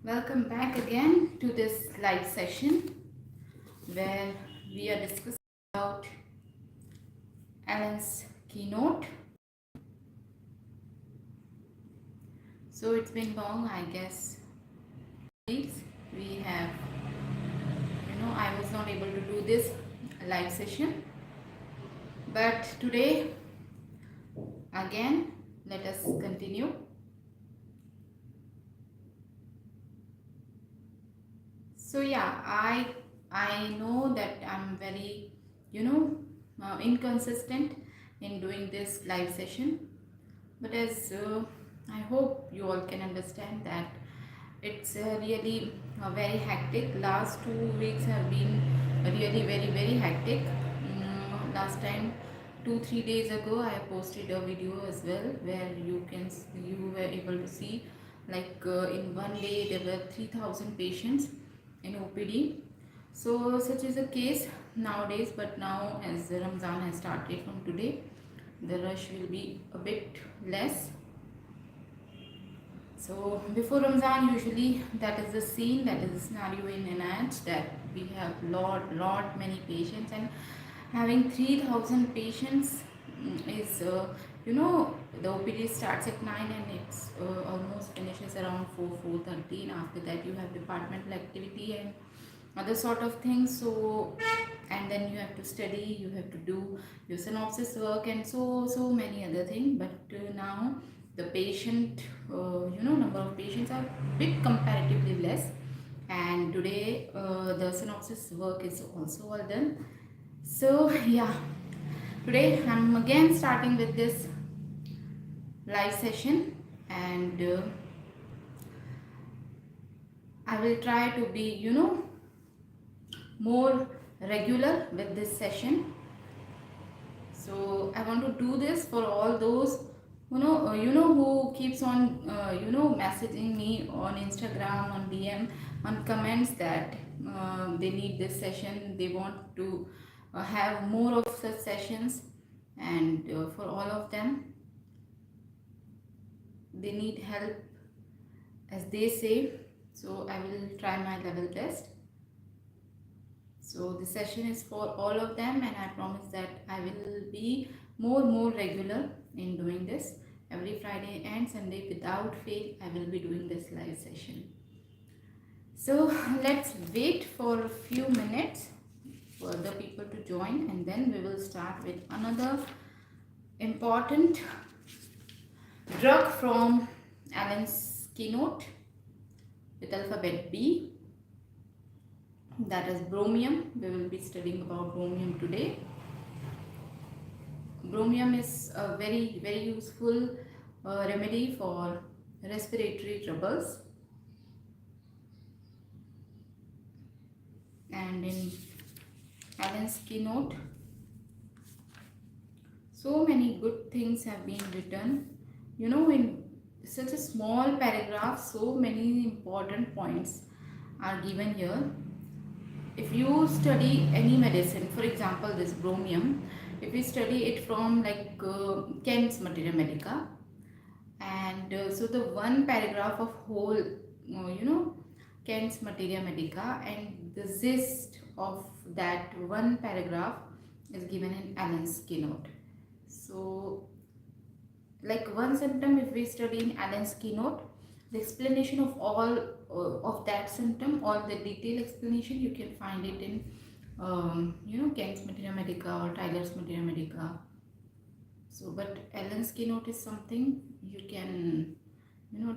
Welcome back again to this live session where we are discussing about Alan's keynote. So it's been long, I guess. Weeks we have, I was not able to do this live session, but today again, let us continue. So yeah, I know that I'm very, inconsistent in doing this live session, but as I hope you all can understand that it's really very hectic. Last 2 weeks have been really very hectic. Last time 2-3 days ago I posted a video as well where you were able to see like in one day there were 3,000 patients in OPD. So such is the case nowadays, but now as Ramzan has started from today, the rush will be a bit less. So before Ramzan, usually that is the scene, that is the scenario in NIH, that we have lot many patients, and having 3,000 patients is the OPD starts at 9 and it's almost finishes around 4:30, and after that you have departmental activity and other sort of things. So and then you have to study, you have to do your synopsis work and so many other things. But now the patient number of patients are bit comparatively less, and today the synopsis work is also all done. So yeah, today I'm again starting with this live session, and I will try to be more regular with this session. So I want to do this for all those who keeps on messaging me on Instagram, on DM, on comments that they need this session, they want to have more of such sessions, and for all of them they need help as they say. So I will try my level best. So the session is for all of them, and I promise that I will be more regular in doing this. Every Friday and Sunday without fail I will be doing this live session. So let's wait for a few minutes for the people to join, and then we will start with another important drug from Alan's keynote with alphabet B, that is Bromium. We will be studying about Bromium today. Bromium is a very useful remedy for respiratory troubles, and in Alan's keynote so many good things have been written, in such a small paragraph. So many important points are given here. If you study any medicine, for example this Bromium, if we study it from like Kent's Materia Medica, and so the one paragraph of whole Kent's Materia Medica, and the gist of that one paragraph is given in Alan's keynote. So like one symptom, if we study in Alan's keynote, the explanation of all of that symptom, all the detailed explanation, you can find it in Kent's Materia Medica or Tyler's Materia Medica. So but Alan's keynote is something you can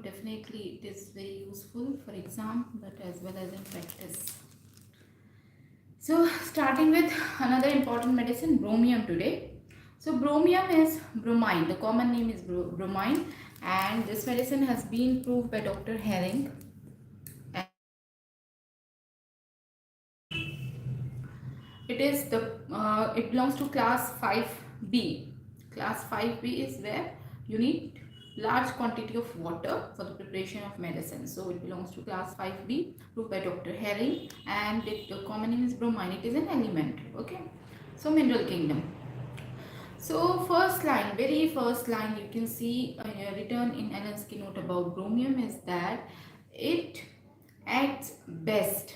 definitely, it is very useful for exam but as well as in practice. So starting with another important medicine, Bromium today. So Bromium is bromine, the common name is bromine, and this medicine has been proved by Dr. Herring. It belongs to class 5B. Class 5B is where you need large quantity of water for the preparation of medicine. So it belongs to class 5B, proved by Dr. Herring, and the common name is bromine. It is an element. Okay, so mineral kingdom. So first line, very first line you can see written in Alan's keynote about Bromium is that it acts best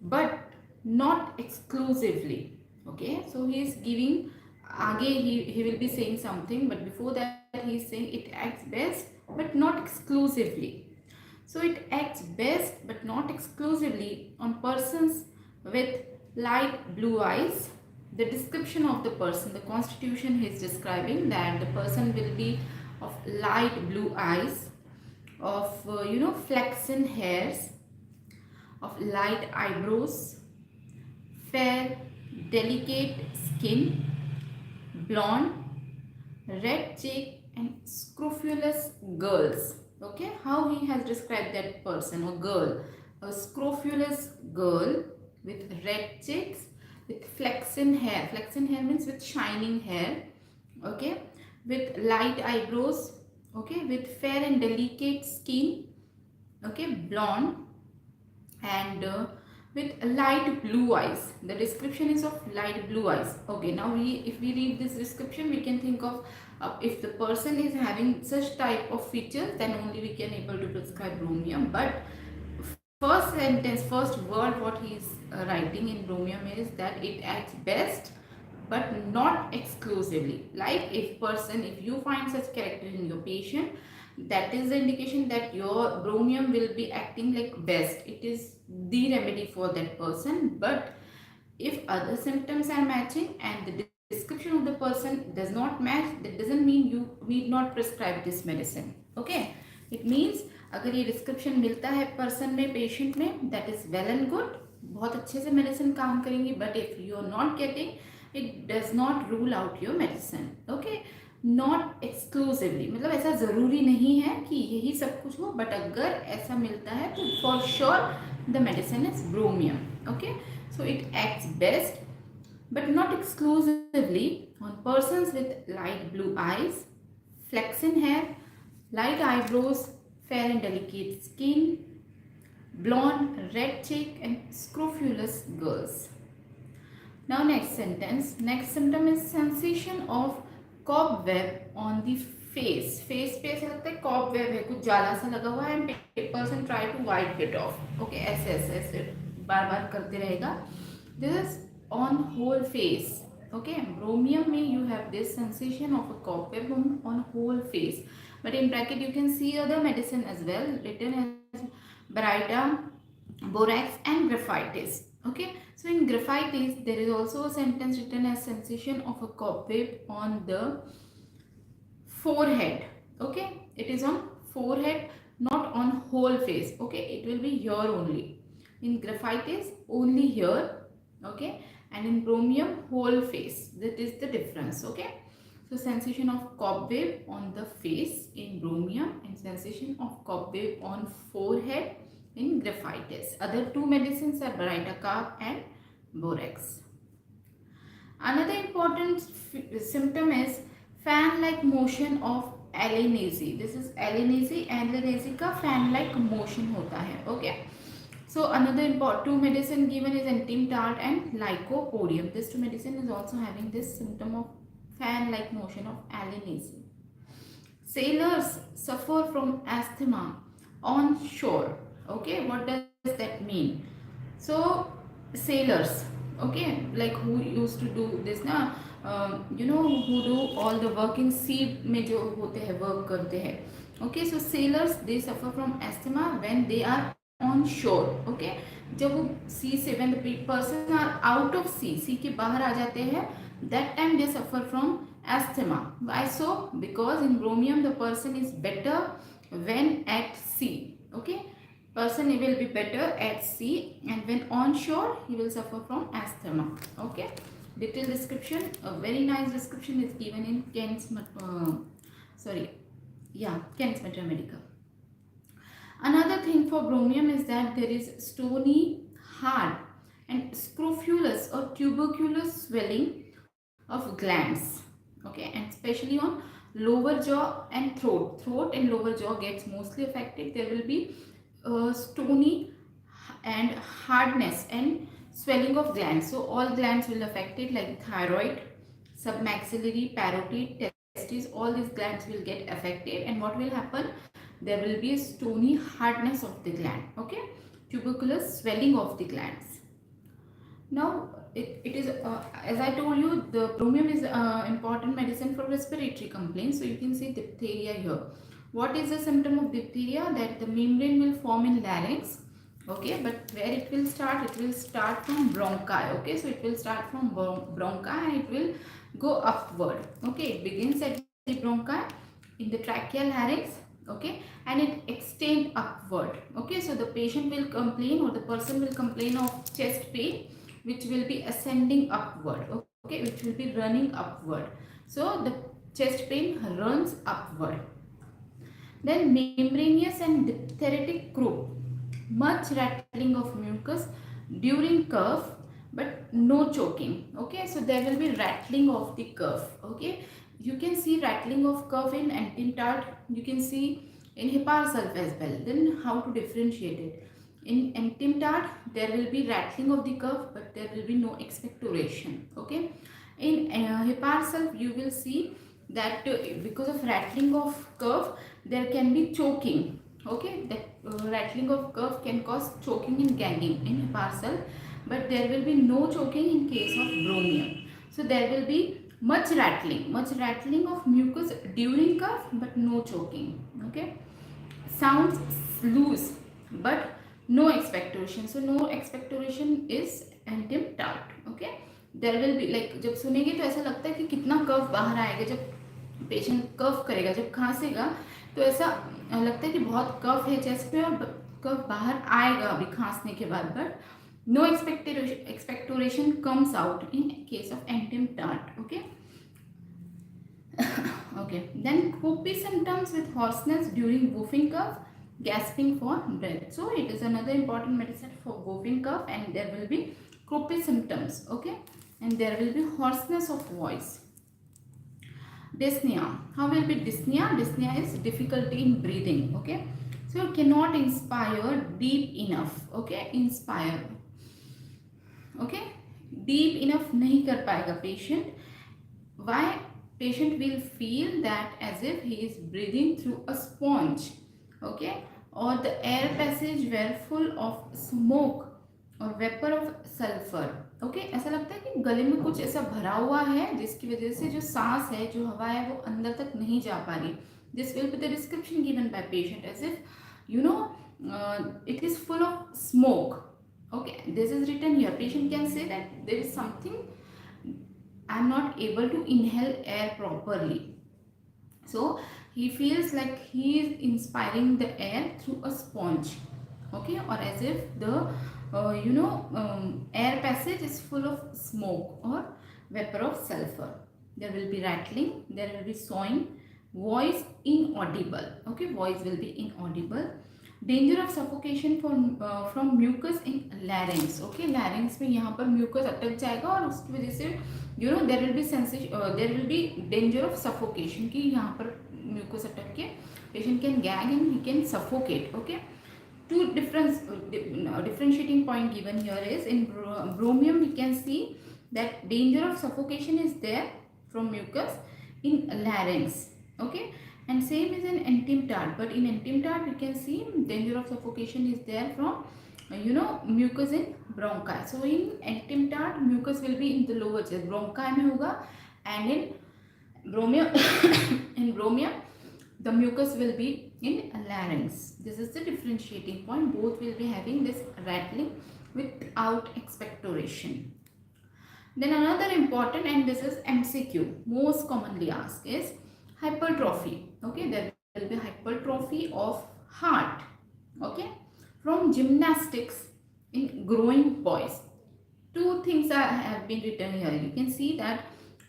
but not exclusively. Okay, so he is giving again, he will be saying something, but before that he is saying it acts best but not exclusively. So it acts best but not exclusively on persons with light blue eyes. The description of the person, the constitution he is describing, that the person will be of light blue eyes, of flaxen hairs, of light eyebrows, fair delicate skin, blonde, red cheek and scrofulous girls. Okay, how he has described that person or girl: a scrofulous girl with red cheeks, with flaxen hair. Flaxen hair means with shining hair. Okay, with light eyebrows. Okay, with fair and delicate skin. Okay, blonde, and with light blue eyes. The description is of light blue eyes. Okay, now if we read this description, we can think of if the person is having such type of features, then only we can able to prescribe bromium. But first sentence, first word what he is writing in bromium is that it acts best but not exclusively. Like if you find such character in your patient, that is the indication that your bromium will be acting like best. It is the remedy for that person. But if other symptoms are matching and the description of the person does not match, that doesn't mean you need not prescribe this medicine. Okay, it means अगर ये description मिलता है person में, patient में, that is well and good, बहुत अच्छे से medicine काम करेंगी. But if you are not getting, it does not rule out your medicine. Okay, not exclusively, मतलब ऐसा ज़रूरी नहीं है कि यही सब कुछ हो, बट अगर ऐसा मिलता है तो for sure the medicine is ब्रोमियम. Okay, so it acts best but not exclusively on persons with light blue eyes, flaxen hair, light eyebrows, fair and delicate skin, blonde, red cheek and scrofulous girls. Now next sentence, next symptom is sensation of cobweb on the face. Face पे ऐसा लगता है cobweb है, कुछ जाला सा लगा हुआ है, and person try to wipe it off. Okay, ऐसे ऐसे ऐसे बार बार करते रहेगा. This is on whole face. Okay, bromium में you have this sensation of a cobweb on whole face. But in bracket you can see other medicine as well written as Barita, borax and graphitis. Okay, so in graphitis there is also a sentence written as sensation of a cobweb on the forehead. Okay, it is on forehead, not on whole face. Okay, it will be here only. In graphitis only here. Okay, and in bromium whole face. That is the difference. Okay, so sensation of cobweb on the face in bromium and sensation of cobweb on forehead in graphitis. Other two medicines are Baritacarb and borax. Another important symptom is fan like motion of alienacy. This is alienacy. Alienacy का fan like motion होता है. Okay, so another important two medicine given is entimtart and lycopodium. This two medicine is also having this symptom of fan like motion of alienacy. Sailors suffer from asthma on shore. Okay, what does that mean? So sailors, okay, like who used to do this na, who do all the work in sea में जो होते हैं, work करते हैं. Okay, so sailors they suffer from asthma when they are on shore. Okay, जब वो sea से, when the person are out of sea के बाहर आ जाते हैं, that time they suffer from asthma. Why so? Because in bromium the person is better when at sea. Okay, person will be better at sea, and when on shore he will suffer from asthma. Okay, detailed description, a very nice description is given in Kent's Mathematical. Another thing for bromium is that there is stony, hard and scrofulous or tuberculous swelling of glands. Okay, and especially on lower jaw and throat. Throat and lower jaw gets mostly affected. There will be stony and hardness and swelling of glands. So all glands will affect it, like thyroid, submaxillary, parotid, testes. All these glands will get affected, and what will happen? there will be a stony hardness of the gland. Okay, tubercular swelling of the glands. Now it is as I told you, the bromium is important medicine for respiratory complaints. So you can see diphtheria here. What is the symptom of diphtheria? That the membrane will form in larynx. Okay, but where it will start? It will start from bronchi. Okay, so it will start from bronchi and it will go upward. Okay, it begins at the bronchi in the tracheal larynx. Okay, and it extend upward. Okay, so the patient will complain, or the person will complain of chest pain, which will be ascending upward. Okay, which will be running upward. So the chest pain runs upward. Then membranous and diphtheritic croup, much rattling of mucus during cough but no choking. Okay, so there will be rattling of the cough. Okay, you can see rattling of cough in antim-tart, you can see in heparsulf as well. Then how to differentiate it? In antim-tart there will be rattling of the cough but there will be no expectoration. Okay, in heparsulf you will see that because of rattling of cough there can be choking. Okay, that rattling of cough can cause choking and gagging in heparsulf, but there will be no choking in case of bromium. So there will be much rattling of mucus during cough but no choking. Okay, sounds loose but no expectoration. So no expectoration is antim-tart. Okay, there will be like, जब सुनेंगे तो ऐसा लगता है कि कितना कफ बाहर आएगा जब पेशेंट कफ करेगा, जब खांसेगा तो ऐसा लगता है कि बहुत कफ है चेस्ट में और कफ बाहर आएगा अभी खांसने के बाद, but no expectoration comes out in case of antim-tart. Okay. Okay, then croupy symptoms with hoarseness during whooping cough, gasping for breath. So it is another important medicine for whooping cough, and there will be croupy symptoms. Okay, and there will be hoarseness of voice. Dyspnea. How will be dyspnea? Dyspnea is difficulty in breathing. Okay, so cannot inspire deep enough. Okay, inspire. Okay, deep enough नहीं कर पाएगा patient. Why? Patient will feel that as if he is breathing through a sponge. Okay, or the air passage were full of smoke or vapor of sulfur. Okay, ऐसा लगता है कि गले में कुछ ऐसा भरा हुआ है जिसकी वजह से जो सांस है, जो हवा है, वो अंदर तक नहीं जा पा रही. This will be the description given by patient, as if it is full of smoke. Okay, this is written here. Patient can say that there is something, I am not able to inhale air properly. So he feels like he is inspiring the air through a sponge. Okay, or as if the air passage is full of smoke or vapor of sulfur. There will be rattling, there will be sawing, voice inaudible. Okay, voice will be inaudible. Danger of suffocation from mucus in larynx. Okay, larynx में यहाँ पर mucus अटक जाएगा और उसकी वजह से there will be sensation, there will be danger of suffocation कि यहाँ पर mucus अटक के patient can gag and he can suffocate. Okay, two differentiating point given here is in bromium we can see that danger of suffocation is there from mucus in larynx. Okay, and same is in antim-tart, but in antim-tart we can see danger of suffocation is there from mucus in bronchi. So in antim-tart mucus will be in the lower chest, bronchi में होगा, and in bromium the mucus will be in larynx. This is the differentiating point. Both will be having this rattling without expectoration. Then another important, and this is MCQ, most commonly asked, is hypertrophy. Okay, there will be hypertrophy of heart. Okay, from gymnastics in growing boys. Two things have been written here. You can see that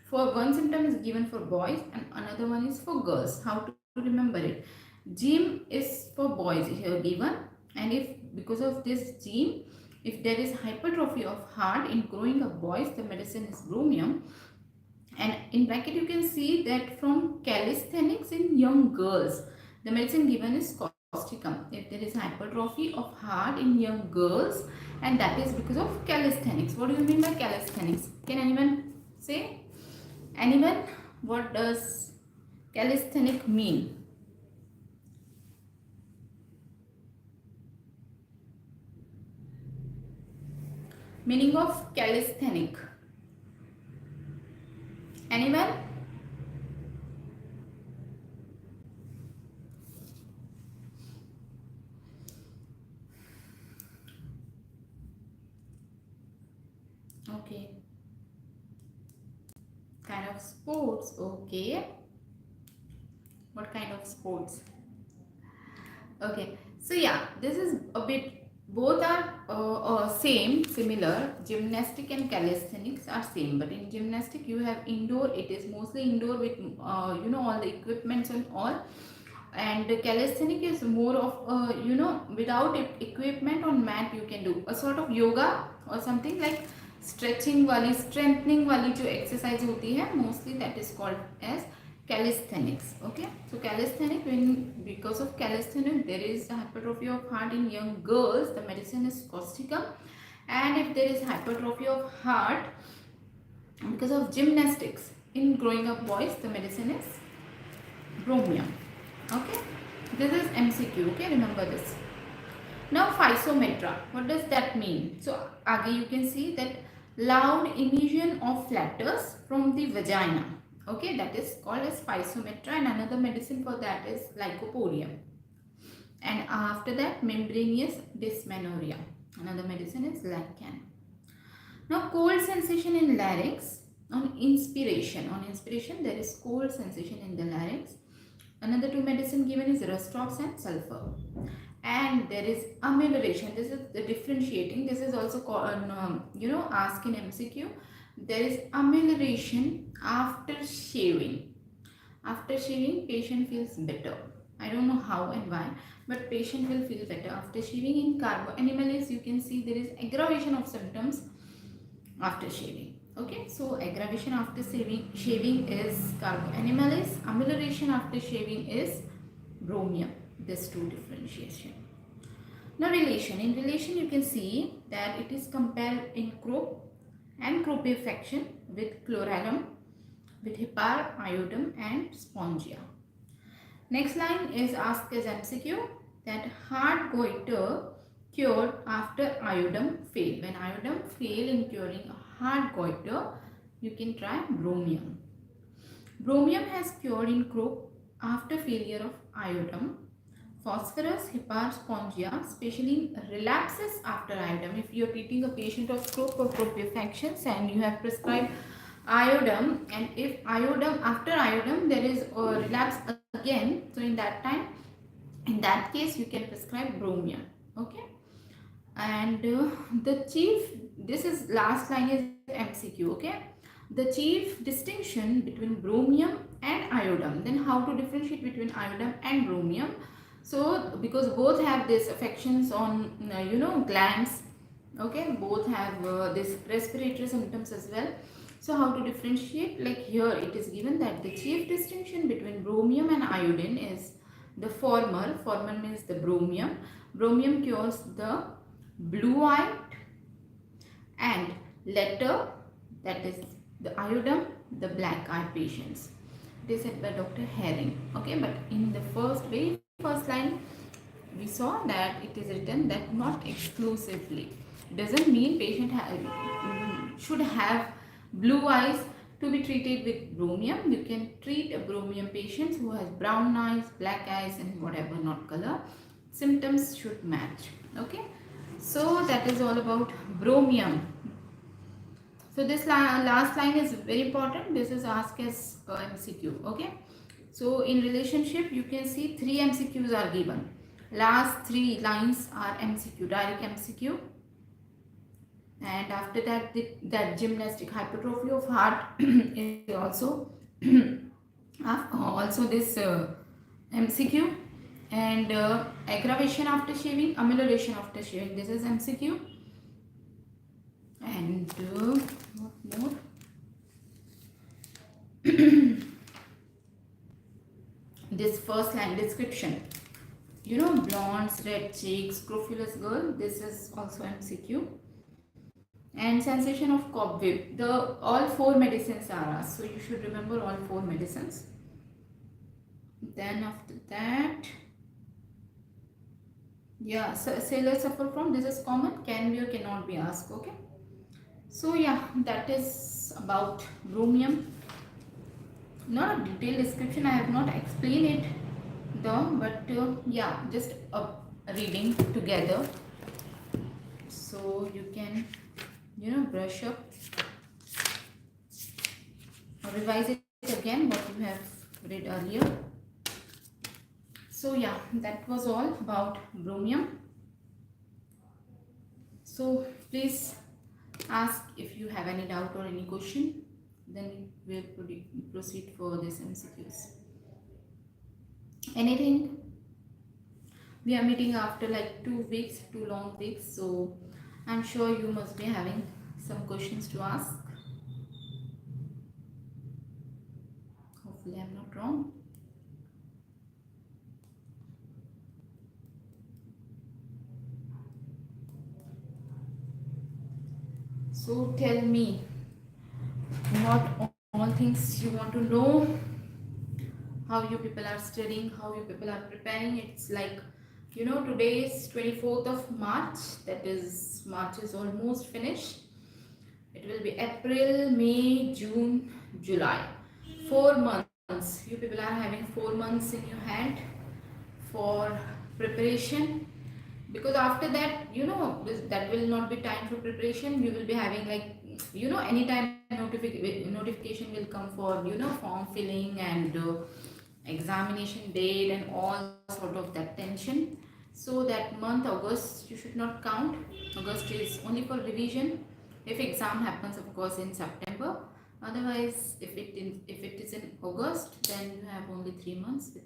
for one symptom is given for boys and another one is for girls. How to remember it? Gym is for boys here given, and if because of this gene, if there is hypertrophy of heart in growing of boys, the medicine is bromium. And in bracket you can see that from calisthenics in young girls, the medicine given is causticum. If there is hypertrophy of heart in young girls, and that is because of calisthenics. What do you mean by calisthenics? Can anyone say? Anyone? What does calisthenic mean? Meaning of calisthenic. Anyone? Okay. Kind of sports. Okay. What kind of sports? Okay, so yeah, this is a bit, both are same, similar. Gymnastic and calisthenics are same, but in gymnastic you have indoor, it is mostly indoor with all the equipments and all. And calisthenic is more of without equipment on mat you can do a sort of yoga or something like stretching wali, strengthening wali जो exercise होती है mostly, that is called as calisthenics. Okay, so calisthenic, when because of calisthenics there is hypertrophy of heart in young girls, the medicine is causticum. And if there is hypertrophy of heart because of gymnastics in growing up boys, the medicine is bromium. Okay, this is MCQ. Okay, remember this. Now physometra, what does that mean? So again you can see that loud emission of flatters from the vagina. Okay, that is called as physometra, and another medicine for that is lycopodium. And after that, membranous dysmenorrhea, another medicine is Lacan. Now cold sensation in larynx on inspiration. On inspiration there is cold sensation in the larynx. Another two medicine given is Rustrox and sulfur. And there is amelioration. This is the differentiating. This is also called, asked in MCQ. There is amelioration after shaving. After shaving, patient feels better. I don't know how and why, but patient will feel better after shaving. In carbo animals, you can see there is aggravation of symptoms after shaving. Okay, so aggravation after shaving is carbo animalis. Amelioration after shaving is bromium. This two differentiation. Now relation. In relation you can see that it is compared in croup and croupefaction with chlorellum, with hepar, iodum and spongia. Next line is asked as MCQ, that heart goiter cured after iodum fail. When iodum fail in curing a heart goiter, you can try bromium. Bromium has cured in croup after failure of iodum. Phosphorus, hepar, spongia, especially relapses after iodum. If you are treating a patient of stroke or croup and you have prescribed iodum, and if iodum, after iodum there is a relapse again, so in that time, in that case you can prescribe bromium. Okay, and the chief, this is last line is MCQ. Okay, the chief distinction between bromium and iodum. Then how to differentiate between iodum and bromium? So because both have these affections on glands. Okay, both have this respiratory symptoms as well. So how to differentiate? Like here it is given that the chief distinction between bromium and iodine is the former. Former means the bromium. Bromium cures the blue-eyed, and latter, that is the iodine, the black-eyed patients. It is said by Dr. Herring. Okay, but in the first line we saw that it is written that not exclusively. Doesn't mean patient should have blue eyes to be treated with bromium. You can treat a bromium patient who has brown eyes, black eyes and whatever not color. Symptoms should match. Okay, so that is all about bromium. So this last line is very important. This is asked as MCQ. Okay, so in relationship you can see 3 MCQs are given. Last 3 lines are MCQ, direct MCQ. And after that, that gymnastic hypertrophy of heart is also also this MCQ. And aggravation after shaving, amelioration after shaving, this is MCQ. And what more? This first line description, blondes, red cheeks, scrofulous girl, this is also MCQ. And sensation of cobweb, all 4 medicines are asked, so you should remember all 4 medicines. Then after that, yeah, sailors suffer from, this is common, can be or cannot be asked. Okay, So yeah, that is about Bromium. Not a detailed description, I have not explained it though, but yeah, just a reading together so you can brush up or revise it again what you have read earlier. So yeah, that was all about Bromium. So please ask if you have any doubt or any question, then we'll proceed for this MCQs. Anything? We are meeting after like 2 weeks, 2 long weeks, so I'm sure you must be having some questions to ask. Hopefully I'm not wrong. So tell me what all things you want to know, how you people are studying, how you people are preparing. It's like, today is 24th of March, that is, March is almost finished. It will be April, May, June, July. 4 months. You people are having 4 months in your hand for preparation, because after that that will not be time for preparation. You will be having like anytime notification will come for form filling and examination date and all sort of that tension. So that month August you should not count. August is only for revision, if exam happens of course in September. Otherwise, if it is in August, then you have only 3 months with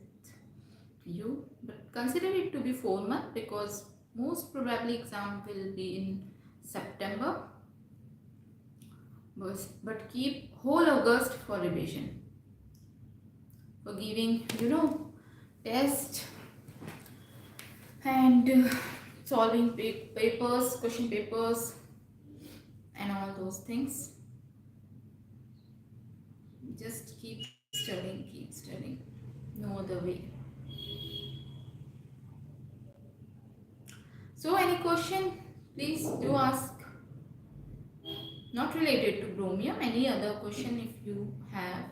you. But consider it to be 4 months, because most probably exam will be in September. But keep whole August for revision, for giving test and solving papers, question papers, and all those things. Just keep studying. No other way. So any question, please do ask. Not related to Bromium, any other question if you have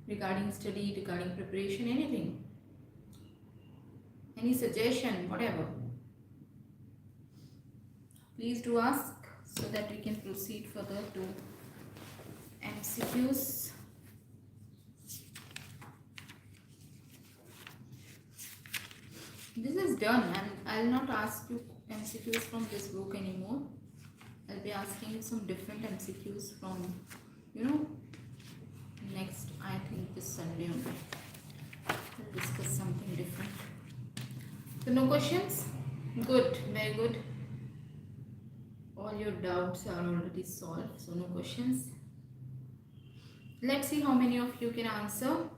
regarding study, regarding preparation, anything. Any suggestion, whatever. Please do ask so that we can proceed further to MCQs. This is done, and I'll not ask you MCQs from this book anymore. I'll be asking you some different MCQs from, next, I think this Sunday only. We'll discuss something different. So no questions? Good, very good. All your doubts are already solved, so no questions. Let's see how many of you can answer.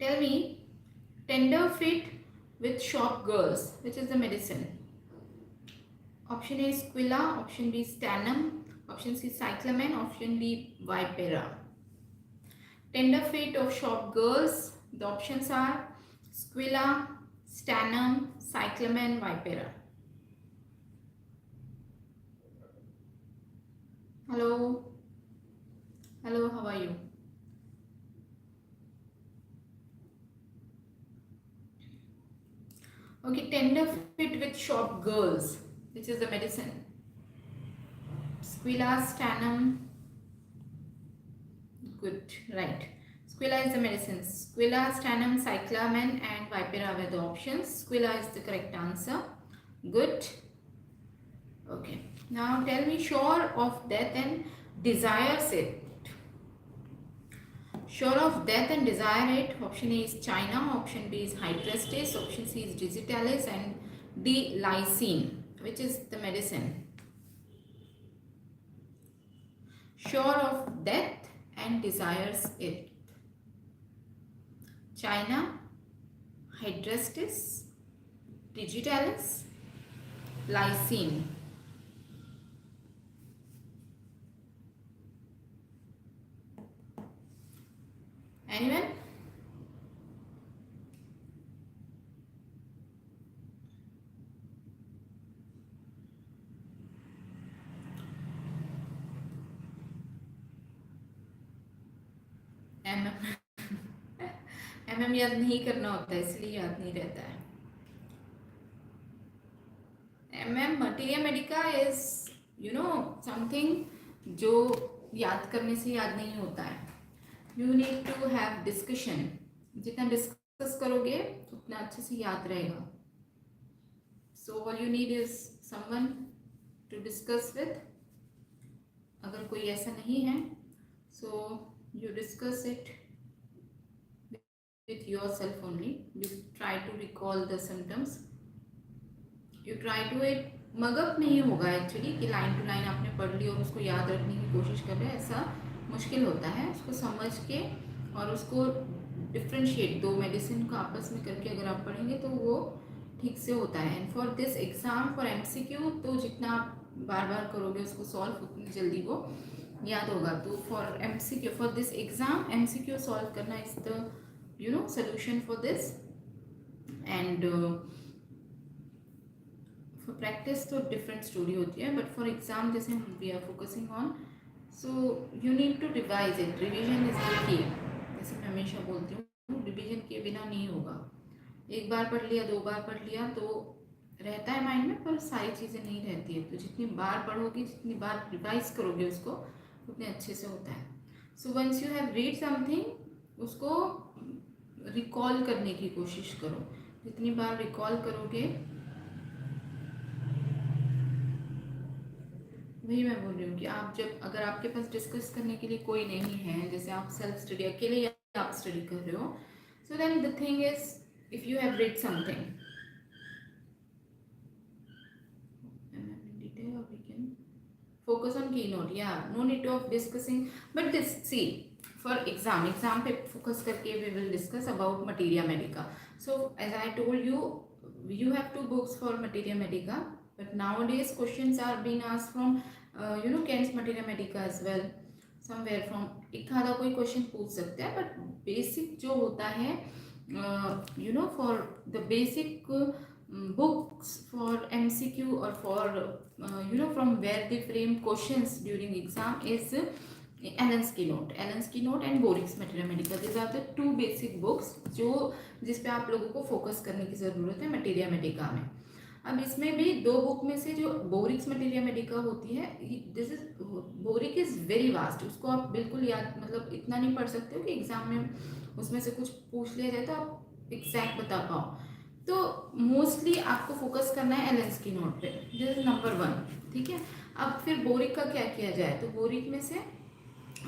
Tell me, tender feet with shop girls, which is the medicine? Option A is Squilla, option B is Stannum, option C is Cyclamen, option D Vipera. Tender feet of shop girls, the options are Squilla, Stannum, Cyclamen, Vipera. Hello? Hello, how are you? Okay, tender feet with shop girls, which is the medicine? Squilla, Stannum. Good, right. Squilla is the medicine. Squilla, Stannum, Cyclamen and Vipera were the options. Squilla is the correct answer. Good. Okay. Now tell me, sure of death and desires it. Sure of death and desire it. Option A is China, option B is Hydrastis, option C is Digitalis and D lysine. Which is the medicine? Sure of death and desires it. China, Hydrastis, Digitalis, lysine. Anyone? Hmm hmm याद नहीं करना होता है, इसलिए याद नहीं रहता है। मटेरिया मेडिका इज समथिंग जो याद करने से याद नहीं होता है। You need to have discussion, जितना डिस्कस करोगे उतना अच्छे से याद रहेगा। So all you need is someone to discuss with. अगर कोई ऐसा नहीं है, so you discuss it with yourself only. You try to recall the symptoms. You try to it। Mug up नहीं होगा एक्चुअली कि लाइन टू लाइन आपने पढ़ ली और उसको याद रखने की कोशिश कर रहे हैं, ऐसा मुश्किल होता है। उसको समझ के और उसको डिफ्रेंशिएट, दो मेडिसिन को आपस में करके अगर आप पढ़ेंगे तो वो ठीक से होता है। And for this exam, for MCQ, तो जितना आप बार बार करोगे उसको सॉल्व, उतनी जल्दी वो याद होगा। तो for MCQ, for this exam, MCQ solve करना is the solution for this। and for practice तो different story होती है, but for exam जैसे we are focusing on, so you need to revise it। revision is the key। जैसे मैं हमेशा बोलती हूँ, रिविजन के बिना नहीं होगा। एक बार पढ़ लिया, दो बार पढ़ लिया तो रहता है माइंड में, पर सारी चीज़ें नहीं रहती है। तो जितनी बार पढ़ोगे, जितनी बार रिवाइज करोगे उसको, उतने अच्छे से होता है। So once you have read something, उसको रिकॉल करने की कोशिश करो। जितनी बार रिकॉल करोगे, वही मैं बोल रही हूँ कि आप जब, अगर आपके पास डिस्कस करने के लिए कोई नहीं है, जैसे आप सेल्फ स्टडी अकेले आप स्टडी कर रहे हो, so then the thing is, if you have read something, focus on keynote। yeah, no need of discussing, but this, see, for exam पे focus करके we will discuss about materia medica। so as I told you, you have 2 books for materia medica, but nowadays questions are being asked from Kent's materia medica as well, somewhere from एक आधा कोई question पूछ सकते हैं, but basic जो होता है, for the basic books for MCQ or for from where they frame questions during exam is Allen's Keynote and Borik's Materia Medica। these are the 2 basic books जो जिस पे आप लोगों को फोकस करने की ज़रूरत है मटेरिया मेडिका में। अब इसमें भी 2 बुक में से जो बोरिक्स मटेरिया मेडिका होती है, this is, boric is very vast. उसको आप बिल्कुल याद, मतलब इतना नहीं पढ़ सकते हो कि एग्जाम में उसमें से कुछ पूछ लिया जाए तो आप एग्जैक्ट बता पाओ। तो मोस्टली आपको फोकस करना है एलेंस की नोट पे, दिस इज नंबर 1। ठीक है, अब फिर बोरिक का क्या किया जाए, तो बोरिक में से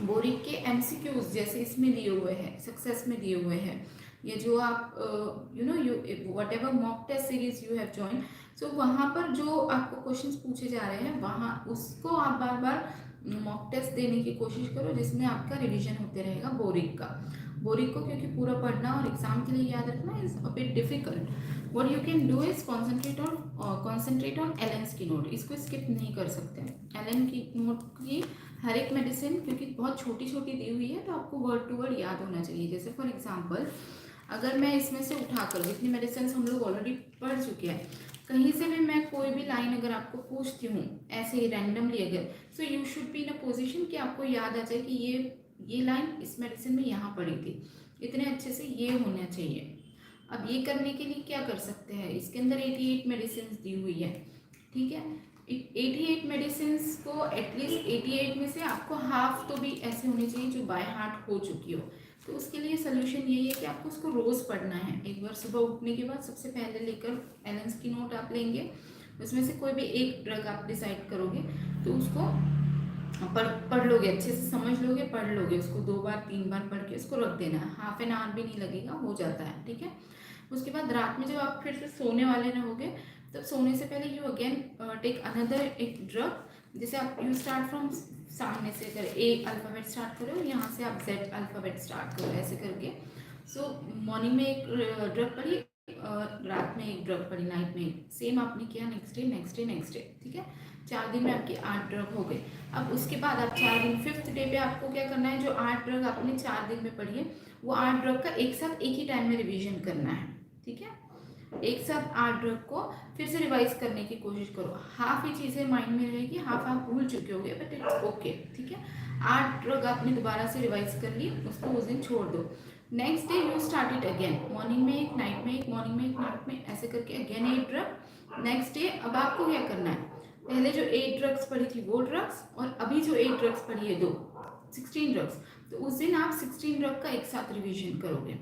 बोरिक के एमसीक्यूज जैसे इसमें दिए हुए हैं, सक्सेस में दिए हुए हैं, ये जो आप whatever mock test series you have join, so वहाँ पर जो आपको क्वेश्चंस पूछे जा रहे हैं, वहाँ उसको आप बार बार मॉक टेस्ट देने की कोशिश करो, जिसमें आपका रिवीजन होते रहेगा बोरिक का। बोरिक को क्योंकि पूरा पढ़ना और एग्जाम के लिए याद रखना is a bit difficult. What you can do is concentrate on Allen's की नोट। इसको स्किप नहीं कर सकते। एलन की नोट की हर एक मेडिसिन क्योंकि बहुत छोटी छोटी दी हुई है, तो आपको वर्ड टू वर्ड याद होना चाहिए। जैसे फॉर एग्जाम्पल, अगर मैं इसमें से उठाकर, जितनी मेडिसिन हम लोग ऑलरेडी पढ़ चुके हैं, कहीं से भी मैं कोई भी लाइन अगर आपको पूछती हूँ ऐसे ही रैंडमली अगर, so you should be in a position कि आपको याद आ जाए कि ये लाइन इस मेडिसिन में यहाँ पड़ी थी, इतने अच्छे से ये होना चाहिए। अब ये करने के लिए क्या कर सकते हैं, इसके अंदर 88 मेडिसिन दी हुई है। ठीक है, 88 मेडिसिन को एटलीस्ट 88 में से आपको हाफ तो भी ऐसे होनी चाहिए जो बाय हार्ट हो चुकी हो। तो उसके लिए सोल्यूशन यही है कि आपको उसको रोज़ पढ़ना है। एक बार सुबह उठने के बाद सबसे पहले लेकर एलेंस की नोट आप लेंगे, उसमें से कोई भी एक ड्रग आप डिसाइड करोगे, तो उसको पढ़ लोगे, अच्छे से समझ लोगे, पढ़ लोगे, उसको 2 बार 3 बार पढ़ के उसको रख देना है। हाफ एन आवर भी नहीं लगेगा, हो जाता है। ठीक है, उसके बाद रात में जब आप फिर से सोने वाले रहोगे, तब सोने से पहले यू अगेन टेक अनदर एक ड्रग। जैसे आप यू स्टार्ट फ्रॉम सामने से, अगर ए अल्फ़ाबेट स्टार्ट करो, यहाँ से आप जेड अल्फ़ाबेट स्टार्ट करो, ऐसे करके। सो मॉर्निंग में एक ड्रग पढ़ी, रात में एक ड्रग पढ़ी, नाइट में सेम आपने किया, नेक्स्ट डे। ठीक है, 4 दिन में आपकी 8 ड्रग हो गए। अब उसके बाद आप 4 दिन, 5th डे पे आपको क्या करना है, जो 8 ड्रग आपने 4 दिन में पढ़ी है, वो 8 ड्रग का एक साथ एक ही टाइम में रिवीजन करना है। ठीक है, एक साथ 8 ड्रग को फिर से रिवाइज करने की कोशिश करो। हाफ ही चीज़ें माइंड में रहेगी, हाफ आप भूल चुके होगे, बट इट्स ओके, ठीक है। 8 ड्रग आपने दोबारा से रिवाइज कर ली, उसको उस दिन छोड़ दो। Next day you start it again, morning में एक, नाइट में एक, मॉर्निंग में एक, नाइट में, ऐसे करके अगेन 8 ड्रग। नेक्स्ट डे अब आपको क्या करना है, पहले जो 8 ड्रग्स पढ़ी थी वो ड्रग्स, और अभी जो 8 ड्रग्स पढ़ी है, 16 ड्रग्स, तो उस दिन आप 16 ड्रग का एक साथ रिविजन करोगे,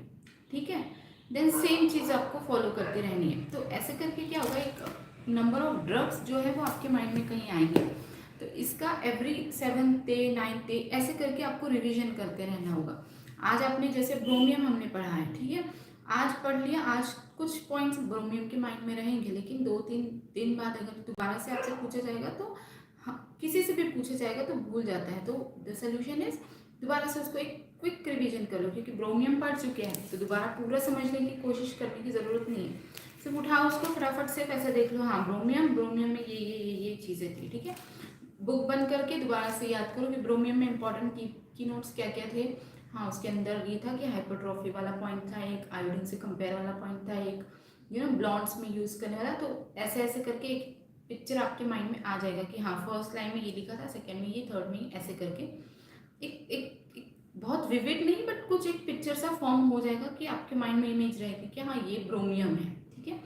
ठीक है। देन सेम चीज़ आपको फॉलो करते रहनी है। तो ऐसे करके क्या होगा, एक नंबर ऑफ ड्रग्स जो है वो आपके माइंड में कहीं आएंगे। तो इसका every 7th day 9th day ऐसे करके आपको रिवीजन करते रहना होगा। आज आपने जैसे ब्रोमियम हमने पढ़ा है, ठीक है, आज पढ़ लिया, आज कुछ पॉइंट्स ब्रोमियम के माइंड में रहेंगे, लेकिन 2-3 दिन बाद अगर दोबारा से आपसे पूछा जाएगा तो, हाँ, किसी से भी पूछा जाएगा तो भूल जाता है। तो द सोल्यूशन इज दोबारा से उसको एक क्विक रिवीजन कर लो, क्योंकि ब्रोमियम पढ़ चुके हैं तो दोबारा पूरा समझने की कोशिश करने की ज़रूरत नहीं है। सिर्फ उठाओ उसको, फटाफट से ऐसे देख लो, हाँ ब्रोमियम में ये चीज़ें थी, ठीक है। बुक बंद करके दोबारा से याद करो कि ब्रोमियम में इंपॉर्टेंट की नोट्स क्या क्या थे। हाँ, उसके अंदर ये था कि हाइपरट्रॉफी वाला पॉइंट था, एक आयोडीन से कंपेयर वाला पॉइंट था, एक ब्लॉन्ड्स में यूज़ करने वाला। तो ऐसे ऐसे करके एक पिक्चर आपके माइंड में आ जाएगा कि हाँ, फर्स्ट लाइन में ये लिखा था, सेकेंड में ये, थर्ड में ऐसे करके एक बहुत विविड नहीं, बट कुछ एक पिक्चर सा फॉर्म हो जाएगा कि आपके माइंड में इमेज रहेगी कि हाँ ये ब्रोमियम है, ठीक है।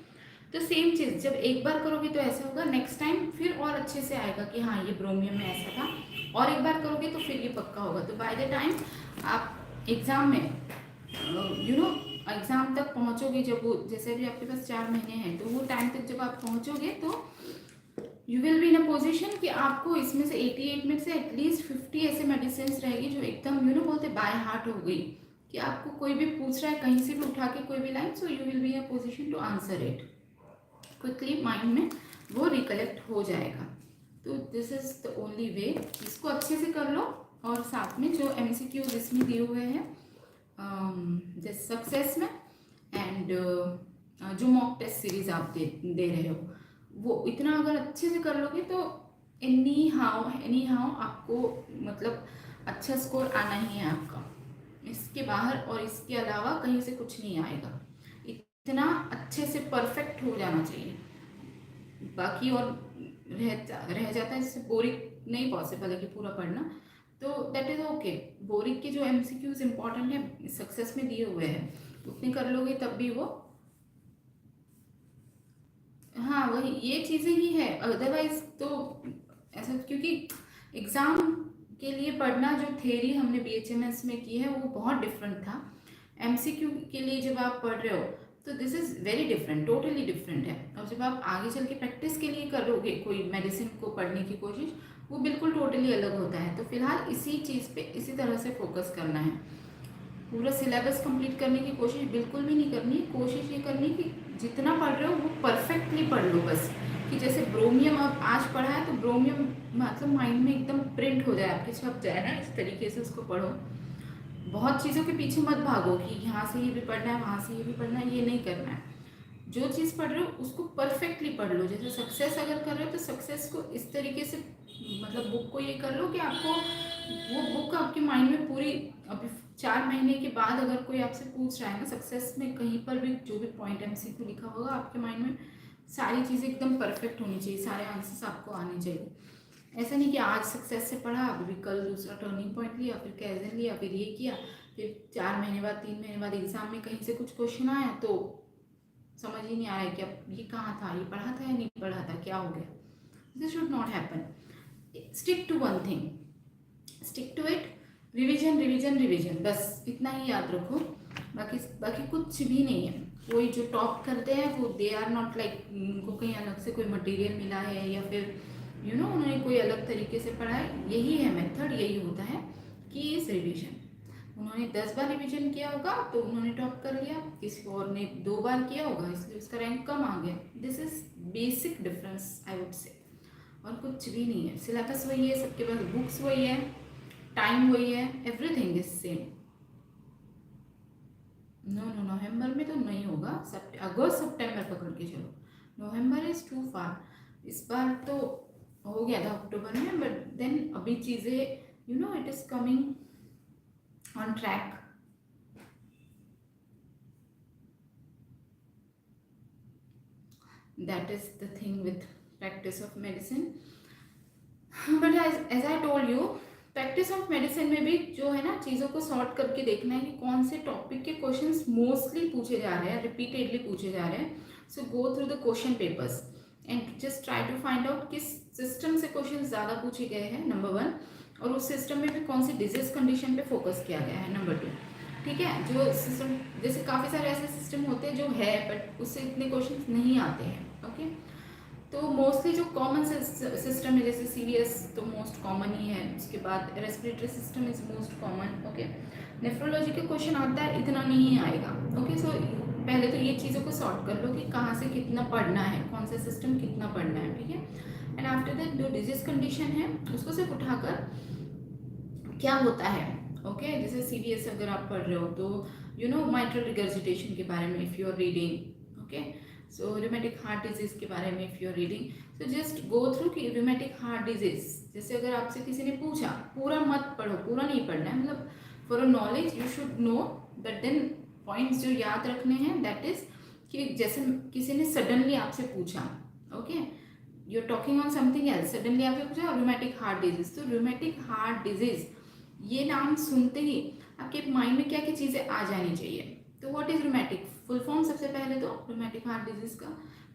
तो सेम चीज़ जब एक बार करोगे तो ऐसा होगा, नेक्स्ट टाइम फिर और अच्छे से आएगा कि हाँ ये ब्रोमियम में ऐसा था, और एक बार करोगे तो फिर ये पक्का होगा। तो बाय द टाइम आप एग्ज़ाम में एग्ज़ाम तक पहुँचोगे, जब वो जैसे भी आपके पास 4 महीने हैं, तो वो टाइम तक जब आप पहुँचोगे तो you will be in a position कि आपको इसमें से 88 में से एटलीस्ट 50 ऐसे मेडिसिन रहेगी जो एकदम बोलते बाय हार्ट हो गई, कि आपको कोई भी पूछ रहा है कहीं से भी उठा के कोई भी line, so you will be in a position to answer it quickly, mind में वो रिकलेक्ट हो जाएगा। तो this is the only way, इसको अच्छे से कर लो। और साथ में जो MCQs इसमें दिए हुए हैं जैसे सक्सेस में, एंड जो मॉक टेस्ट सीरीज आप दे रहे हो, वो इतना अगर अच्छे से कर लोगे तो एनी हाउ आपको मतलब अच्छा स्कोर आना ही है आपका, इसके बाहर और इसके अलावा कहीं से कुछ नहीं आएगा। इतना अच्छे से परफेक्ट हो जाना चाहिए, बाकी और रह जाता है, इससे बोरिंग नहीं पॉसिबल है कि पूरा पढ़ना, तो दैट इज़ ओके। बोरिंग के जो MCQs इंपॉर्टेंट है सक्सेस में दिए हुए हैं, उतने कर लोगे तब भी वो, हाँ वही ये चीज़ें ही है। अदरवाइज तो ऐसा, क्योंकि एग्ज़ाम के लिए पढ़ना, जो थ्योरी हमने BHMS में की है वो बहुत डिफरेंट था, MCQ के लिए जब आप पढ़ रहे हो तो this is very different, totally different है। और जब आप आगे चल के प्रैक्टिस के लिए करोगे कोई मेडिसिन को पढ़ने की कोशिश, वो बिल्कुल टोटली अलग होता है। तो फिलहाल इसी चीज़ पे इसी तरह से फोकस करना है, पूरा सिलेबस कंप्लीट करने की कोशिश बिल्कुल भी नहीं करनी। कोशिश ये करनी कि जितना पढ़ रहे हो वो परफेक्टली पढ़ लो, बस कि जैसे ब्रोमियम अब आज पढ़ा है तो ब्रोमियम मतलब माइंड में एकदम प्रिंट हो जाए, आपके छप जाए ना, इस तरीके से उसको पढ़ो। बहुत चीज़ों के पीछे मत भागो कि यहाँ से ये भी पढ़ना है, वहाँ से ये भी पढ़ना है, ये नहीं करना है। जो चीज़ पढ़ रहे हो उसको परफेक्टली पढ़ लो। जैसे सक्सेस अगर कर रहे हो तो सक्सेस को इस तरीके से मतलब बुक को ये कर लो कि आपको वो बुक आपके माइंड में पूरी, अभी 4 महीने के बाद अगर कोई आपसे पूछ रहा है ना सक्सेस में, कहीं पर भी जो भी पॉइंट MCQ लिखा होगा आपके माइंड में सारी चीज़ें एकदम परफेक्ट होनी चाहिए, सारे आंसर्स आपको आने चाहिए। ऐसा नहीं कि आज सक्सेस से पढ़ा, अभी कल दूसरा टर्निंग पॉइंट लिया, फिर कैजन लिया, फिर ये किया, फिर 4 महीने बाद 3 महीने बाद एग्जाम में कहीं से कुछ क्वेश्चन आया तो समझ ही नहीं आ रहा है कि अब ये कहाँ था, ये पढ़ा था या नहीं पढ़ा था, क्या हो गया। This should not happen. Stick to one thing, stick to it, revision revision revision, बस इतना ही याद रखो। बाकी कुछ भी नहीं है। कोई जो टॉप करते हैं वो दे आर नॉट लाइक, उनको कहीं अलग से कोई मटेरियल मिला है या फिर उन्होंने कोई अलग तरीके से पढ़ा है। यही है मेथड, यही होता है कि इस रिविजन, उन्होंने 10 बार रिविजन किया होगा तो उन्होंने टॉप कर लिया, किसी और ने 2 बार किया होगा इसलिए उसका रैंक कम आ गया। This is basic difference I would से, और कुछ भी नहीं है। सिलेबस वही है, सबके पास बुक्स वही है, टाइम वही है, एवरीथिंग इज सेम। नो नवंबर में तो नहीं होगा, अगस्त सितंबर पकड़ के चलो, नवंबर इज टू फार। इस बार तो हो गया था अक्टूबर में, बट देन अभी चीज़ें it is coming on track. That is the thing with practice of medicine. But as I told you, practice of medicine में भी जो है ना, चीज़ों को सॉर्ट करके देखना है कि कौन से टॉपिक के क्वेश्चंस मोस्टली पूछे जा रहे हैं, रिपीटेडली पूछे जा रहे हैं. So go through the question papers and just try to find out किस सिस्टम से क्वेश्चन ज़्यादा पूछे गए हैं, नंबर 1. और उस सिस्टम में भी कौन सी डिजीज कंडीशन पे फोकस किया गया है, नंबर 2. ठीक है. जो सिस्टम, जैसे काफ़ी सारे ऐसे सिस्टम होते हैं जो है बट उससे इतने क्वेश्चन नहीं आते हैं. ओके. तो मोस्टली जो कॉमन सिस्टम है, जैसे सीरियस तो मोस्ट कॉमन ही है, उसके बाद respiratory system is most common. Okay. Nephrology के क्वेश्चन आता है, इतना नहीं आएगा. ओके. सो पहले तो ये चीज़ों को सॉर्ट कर लो कि कहाँ से कितना पढ़ना है, कौन सा सिस्टम कितना पढ़ना है. ठीक है. एंड आफ्टर दैट जो डिजीज कंडीशन है उसको सिर्फ उठाकर क्या होता है. ओके. जैसे सीरियस अगर आप पढ़ रहे हो तो यू नो माइट्रल रिगर्जिटेशन के बारे में if you are reading. Okay. So rheumatic heart disease के बारे में if you are reading, so just go through कि रूमेटिक हार्ट डिजीज. जैसे अगर आपसे किसी ने पूछा, पूरा मत पढ़ो, पूरा नहीं पढ़ना है, मतलब for a knowledge you should know. But then points जो याद रखने हैं दैट इज कि जैसे किसी ने सडनली आपसे पूछा, okay, you are talking on something else, suddenly आपसे पूछा रूमेटिक हार्ट डिजीज. तो रूमेटिक हार्ट डिजीज ये नाम सुनते ही आपके माइंड में क्या क्या चीज़ें आ जानी चाहिए. तो what is rheumatic, full form सबसे पहले तो रूमेटिक हार्ट डिजीज का.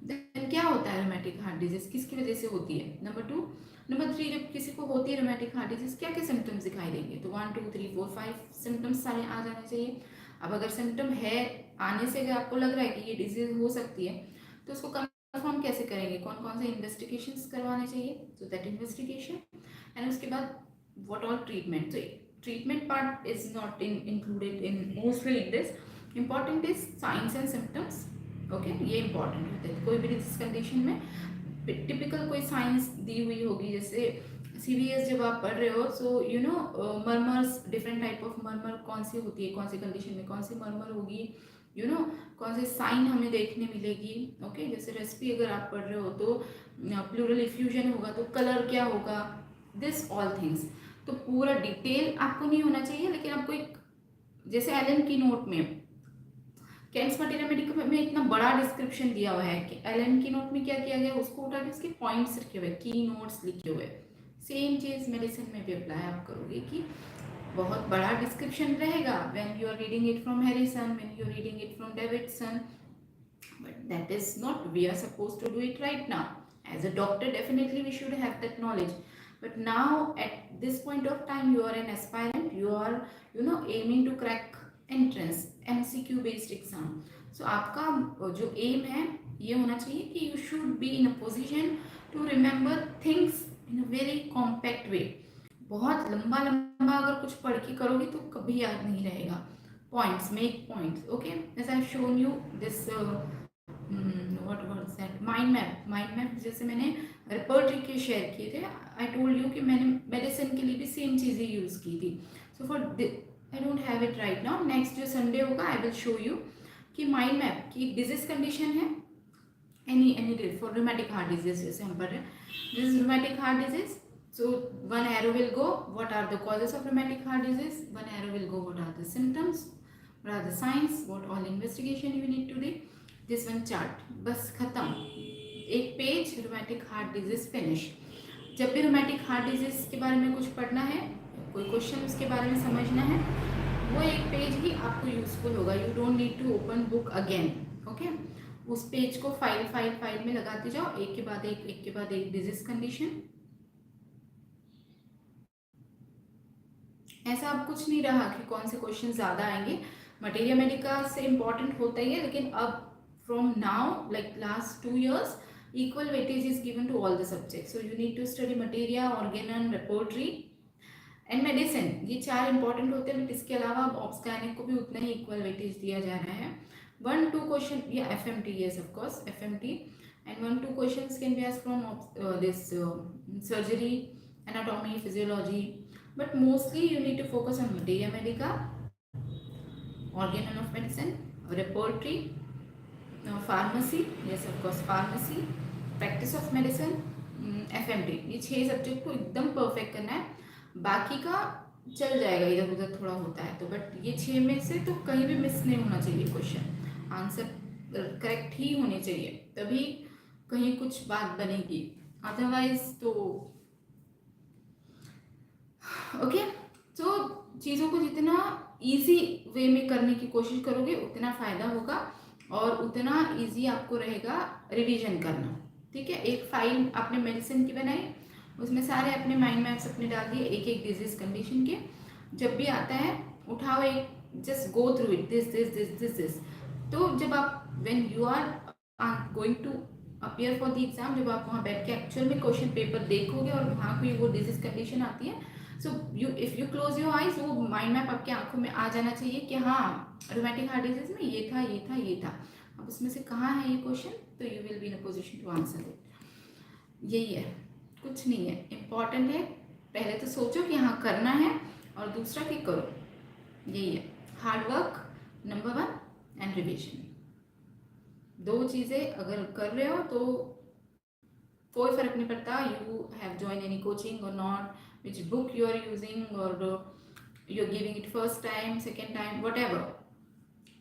देन क्या होता है रूमेटिक हार्ट डिजीज, किसकी वजह से होती है, नंबर 2. नंबर 3, जब किसी को होती है रूमेटिक हार्ट डिजीज क्या क्या सिम्टम्स दिखाई देंगे. तो 1 2 3 4 5 सिम्टम्स सारे आ जाने चाहिए. अब अगर सिम्टम है आने से अगर आपको लग रहा है कि ये डिजीज हो सकती है तो उसको कंफर्म कैसे करेंगे, कौन कौन से इन्वेस्टिगेशंस करवाने चाहिए. सो दैट इन्वेस्टिगेशन एंड उसके बाद what all treatment. So treatment part is not included in mostly in this. Important is signs and symptoms. Okay, ये important होते हैं कोई भी डिजीज कंडीशन में. टिपिकल कोई साइंस दी हुई होगी, जैसे सीरियस जब आप पढ़ रहे हो so you know murmurs, different type of murmur कौन सी होती है, कौन सी कंडीशन में कौन सी मर्मर होगी, यू नो कौन से साइन हमें देखने मिलेगी. ओके. जैसे रेसिपी अगर आप पढ़ रहे हो तो प्लूरल इफ्यूजन होगा तो कलर क्या होगा, दिस ऑल थिंग्स. तो पूरा डिटेल आपको नहीं होना चाहिए, लेकिन आपको एक, जैसे एलन की नोट में कैंस मटेरियल मेडिकल में इतना बड़ा डिस्क्रिप्शन दिया हुआ है कि एलन की नोट में क्या किया गया, उसको उठा के उसके पॉइंट्स रखे हुए, की नोट्स लिखे हुए. सेम चीज़ मेडिसिन में भी अप्लाई आप करोगे कि बहुत बड़ा डिस्क्रिप्शन रहेगा when you are reading it from Harrison, when you are reading it from Davidson. But that is not we are suppose to do it right now. As a doctor definitely we should have that knowledge. But now at this point of time you are an aspirant, you are you know aiming to crack entrance MCQ based exam. So आपका जो aim है ये होना चाहिए कि you should be in a position to remember things in a very compact way. बहुत लंबा लंबा अगर कुछ पढ़ के करोगे तो कभी याद नहीं रहेगा. Points, make points. Okay, as I've shown you this what was that mind map जैसे मैंने रिपोर्टरी के शेयर किए थे. आई टोल्ड यू कि मैंने मेडिसिन के लिए भी सेम चीज़ें यूज़ की थी. So for I don't have it right now. Next जो संडे होगा आई विल शो यू कि माइंड मैप की डिजीज कंडीशन है any for rheumatic heart disease. जैसे हम पढ़ रहे हैं this is rheumatic heart disease. So one arrow will go what are the causes of rheumatic heart disease, one arrow will go what are the symptoms, what are the signs, what all investigation you need to do. This one chart बस खत्म, एक page rheumatic heart disease finish. जब भी rheumatic heart disease के बारे में कुछ पढ़ना है, कोई क्वेश्चन उसके बारे में समझना है, वो एक पेज ही आपको यूजफुल होगा. You don't need to open book again. Okay. उस पेज को फाइल में लगाते जाओ, एक के बाद एक डिजीज कंडीशन. ऐसा अब कुछ नहीं रहा कि कौन से क्वेश्चन ज़्यादा आएंगे. मटेरिया मेडिका से इम्पॉर्टेंट होता ही है, लेकिन अब from now like last 2 years equal weightage is given to all the subjects. So you need to study materia, organon, respiratory and medicine. ये 4 इंपॉर्टेंट होते हैं, बट इसके अलावा ऑब्स्कैनिक को भी उतना ही इक्वल वेटेज दिया जा रहा है. 1-2 क्वेश्चन या FMT, yes of course FMT, and 1-2 questions can be asked from this surgery, anatomy, physiology, but mostly you need to focus on materia medica, organon of medicine, respiratory, pharmacy, yes of course pharmacy, practice of medicine, FMT. ये 6 subject को एकदम perfect करना है. बाकी का चल जाएगा, इधर उधर थोड़ा होता है तो, बट ये 6 में से तो कहीं भी मिस नहीं होना चाहिए क्वेश्चन. आंसर करेक्ट ही होने चाहिए, तभी कहीं कुछ बात बनेगी, अदरवाइज तो ओके। तो चीज़ों को जितना इजी वे में करने की कोशिश करोगे उतना फ़ायदा होगा और उतना इजी आपको रहेगा रिवीजन करना। ठीक है, एक फाइल आपने मेडिसिन की बनाई, उसमें सारे अपने माइंड मैप्स अपने डाल दिए एक एक डिजीज कंडीशन के। जब भी आता है उठाओ एक, just go through it, this this this this this. तो जब आप when you are going to appear for the exam, जब आप वहाँ बैठ के एक्चुअल में क्वेश्चन पेपर देखोगे और वहाँ कोई वो डिजीज कंडीशन आती है, so you if you close your eyes, वो माइंड मैप आपकी आंखों में आ जाना चाहिए कि हाँ रोमैटिक हार्ट डिजीज में ये था ये था ये था। अब उसमें से कहाँ है ये क्वेश्चन, तो you will be in a position to answer it. यही है, कुछ नहीं है। इम्पॉर्टेंट है पहले तो सोचो कि हाँ करना है, और दूसरा कि करो। यही है, hard work number 1 and revision. दो चीज़ें अगर कर रहे हो तो कोई फर्क नहीं पड़ता you have join any coaching और not, which book you are using और you are giving it first time second time whatever,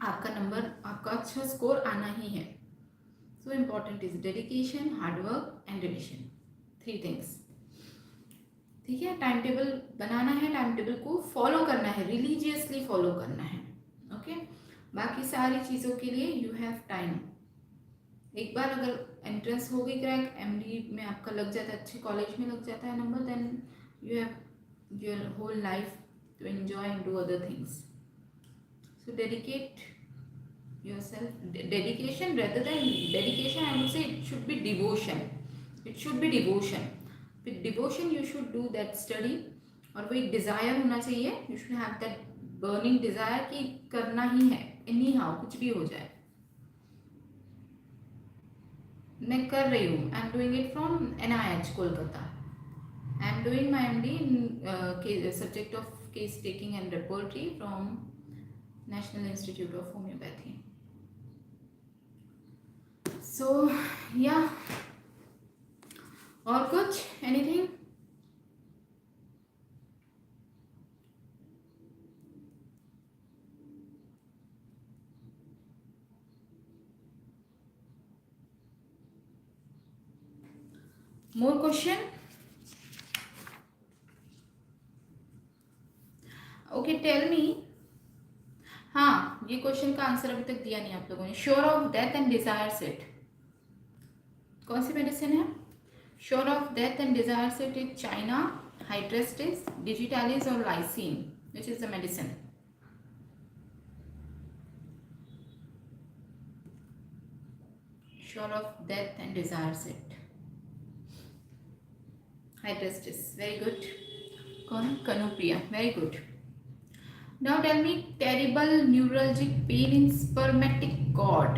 आपका नंबर आपका अच्छा स्कोर आना ही है। So important is dedication, hard work and revision, 3 things. ठीक है, टाइम टेबल बनाना है, टाइम टेबल को फॉलो करना है, रिलीजियसली फॉलो करना है। ओके, बाकी सारी चीज़ों के लिए यू हैव टाइम। एक बार अगर एंट्रेंस हो गई क्रैक, एमडी में आपका लग जाता है, अच्छे कॉलेज में लग जाता है number, then you have your whole life to enjoy and do other things. So dedicate yourself, dedication rather than dedication, I would say it should be devotion. It should be devotion. With devotion you should do that study, और वो एक desire होना चाहिए, you should have that burning desire कि करना ही है anyhow, कुछ भी हो जाए। मैं कर रही हूँ, I am doing it from NIH Kolkata, I am doing my MD in subject of case taking and repertory from National Institute of Homeopathy. So yeah, और कुछ anything? More question? Okay, tell me. हाँ, ये question का answer अभी तक दिया नहीं आप लोगों ने। Sure of death and desires it कौन सी मेडिसिन है? Sure of death and desires it is China, hydrastis, digitalis और lyssin, which is the medicine? Sure of death and desires it, hydrastis, very good. कौन? Kanupriya, very good. Now tell me, terrible neuralgic pain in spermatic cord.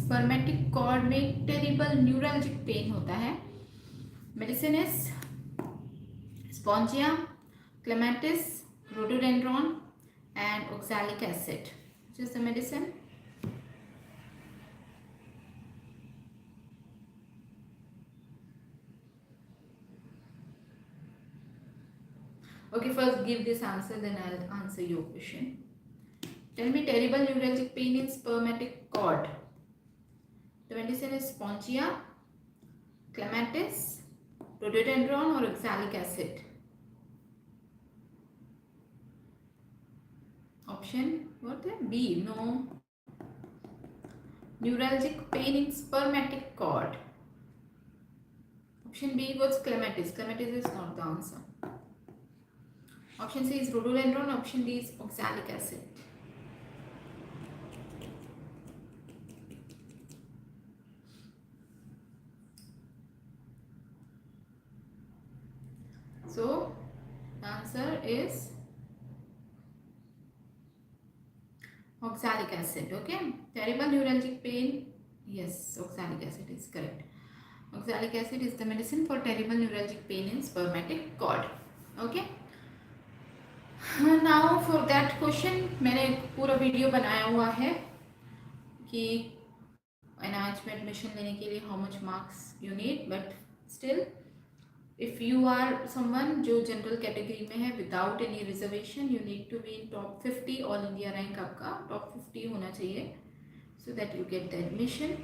Spermatic cord में terrible neuralgic pain होता है। Medicine is spongia, clematis, rhododendron and oxalic acid. Which is the medicine? Okay, first give this answer, then I'll answer your question. Tell me, terrible neuralgic pain in spermatic cord. The medicine is spongia, clematis, rhododendron or oxalic acid. Option what? B. No. Neuralgic pain in spermatic cord. Option B was clematis. Clematis is not the answer. Option C is rhododendron. Option D is oxalic acid. So the answer is oxalic acid. Okay, terrible neuralgic pain. Yes, oxalic acid is correct. Oxalic acid is the medicine for terrible neuralgic pain in spermatic cord. Okay. Now for that question मैंने पूरा video बनाया हुआ है कि NIH में admission लेने के लिए how much marks you need, but still if you are someone जो जनरल कैटेगरी में है without any reservation, you need to be in top 50, all India rank आपका टॉप 50 होना चाहिए, so that you get the admission.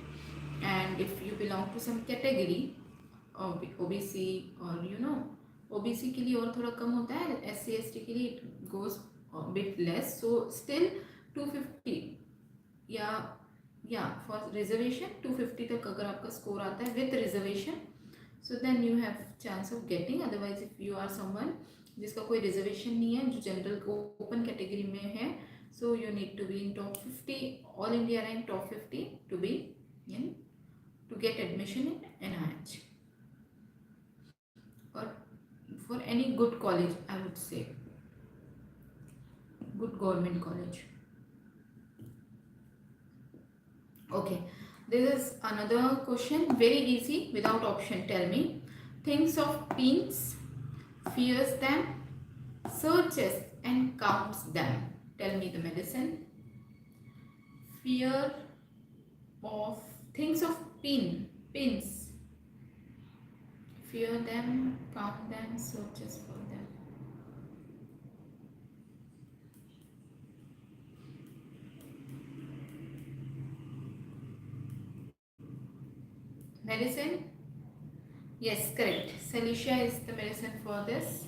and if you belong to some category OBC और OBC के लिए और थोड़ा कम होता है, SC ST के लिए it goes a bit less, so still 250 या for reservation 250 तक अगर आपका स्कोर आता है with reservation, so then you have chance of getting. Otherwise if you are someone जिसका कोई रिजर्वेशन नहीं है, जो जनरल ओपन कैटेगरी में है, so you need to be in top 50 all India rank top 50 to be in to get admission in NIH or for any good college, I would say good government college. Okay, this is another question, very easy without option. Tell me, thinks of pins, fears them, searches and counts them. Tell me the medicine. Fear of, thinks of pins, fear them, count them, searches for them. Medicine? Yes, correct. Cilicia is the medicine for this.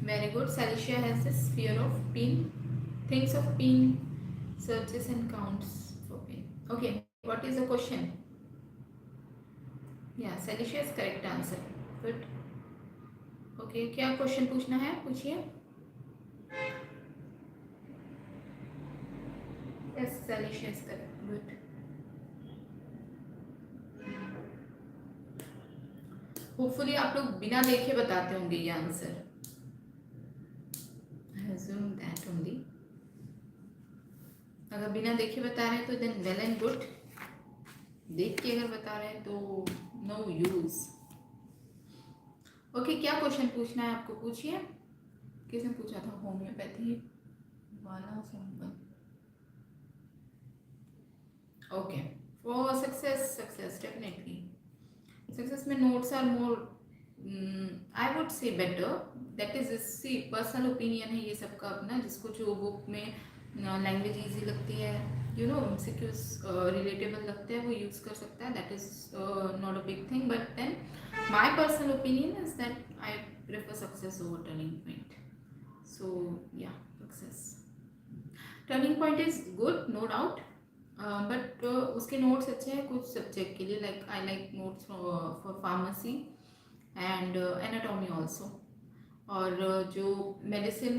Very good. Cilicia has this fear of pin, thinks of pin, searches and counts for pin. Okay, what is the question? Yeah, Cilicia is correct answer. Good. Okay, क्या question पूछना है, पूछिए. Yes, Cilicia is correct. Good. Hopefully आप लोग बिना देखे बताते होंगे ये answer. I assume that only. अगर बिना देखे बता रहे हैं तो then well and good. देख के अगर बता रहे हैं तो no use. ओके, क्या क्वेश्चन पूछना है आपको, पूछिए. किसने पूछा था होम्योपैथी वाला संबंध? Okay, for success definitely success में notes are more, I would say better. That is see personal opinion है ये सबका अपना. जिसको जो बुक में लैंग्वेज इजी लगती है, MCQs रिलेटेबल लगते हैं, वो यूज कर सकता है. That is not a big thing, but then my personal opinion is that I prefer success over turning point. So yeah, success. Turning point is good, no doubt, but उसके notes अच्छे हैं कुछ subject के लिए. Like I like notes for pharmacy and anatomy also. और जो medicine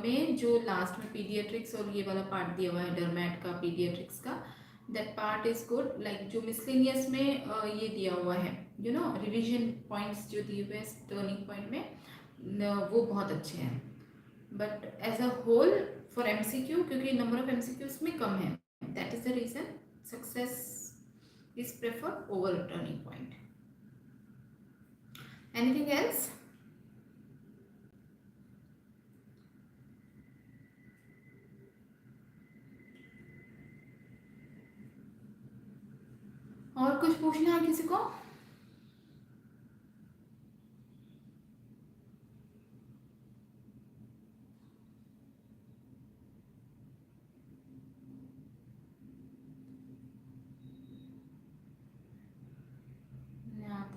में जो लास्ट में पीडियाट्रिक्स और ये वाला पार्ट दिया हुआ है डर्मेट का, पीडियाट्रिक्स का, that part is good. Like जो मिसलेनियस में ये दिया हुआ है, रिविजन पॉइंट्स जो दिए हुए हैं टर्निंग पॉइंट में, वो बहुत अच्छे हैं. But as a whole for MCQ, क्योंकि नंबर ऑफ MCQs में कम है, that is the reason success is preferred over a turning point. Anything else? और कुछ पूछना है किसी को?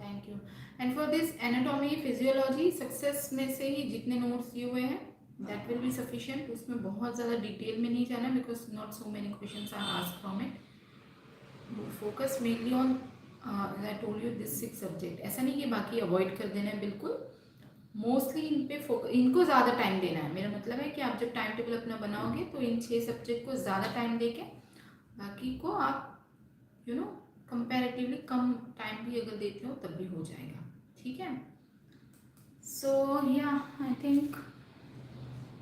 Thank you. And for this anatomy physiology, success में से ही जितने नोट्स दिए हुए हैं दैट विल बी सफिशिएंट. उसमें बहुत ज़्यादा डिटेल में नहीं जाना, because not so many questions are asked from it. Focus mainly on, I told you, this 6 subject. ऐसा नहीं कि बाकी अवॉइड कर देना है, बिल्कुल. मोस्टली इन पे इनको ज़्यादा टाइम देना है. मेरा मतलब है कि आप जब टाइम टेबल अपना बनाओगे तो इन 6 सब्जेक्ट को ज़्यादा टाइम देके बाकी को आप कंपैरेटिवली कम टाइम भी अगर देते हो तब भी हो जाएगा. ठीक है. So yeah, I think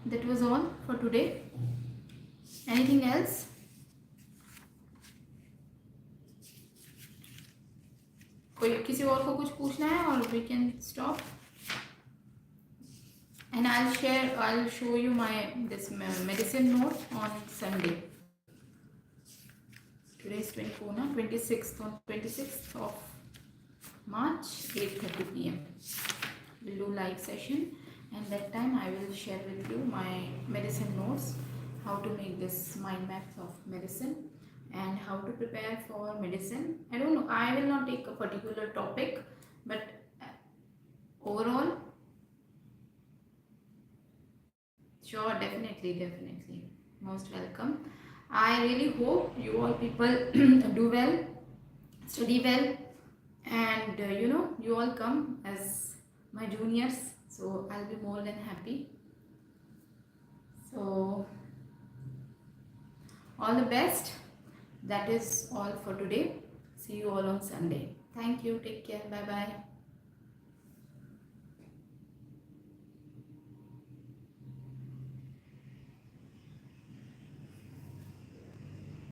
that was all for today. Anything else? कोई किसी और को कुछ पूछना है और we can stop. And I'll show you my this medicine note on Sunday. Today is 24, na? 26th. On 26th of March, 8:30 PM. We'll do live session, and that time I will share with you my medicine notes, how to make this mind maps of medicine, and how to prepare for medicine. I don't know, I will not take a particular topic, but overall, sure, definitely, most welcome. I really hope you all people do well, study well, and you all come as my juniors, so I'll be more than happy. So all the best. That is all for today. See you all on Sunday. Thank you. Take care. Bye bye.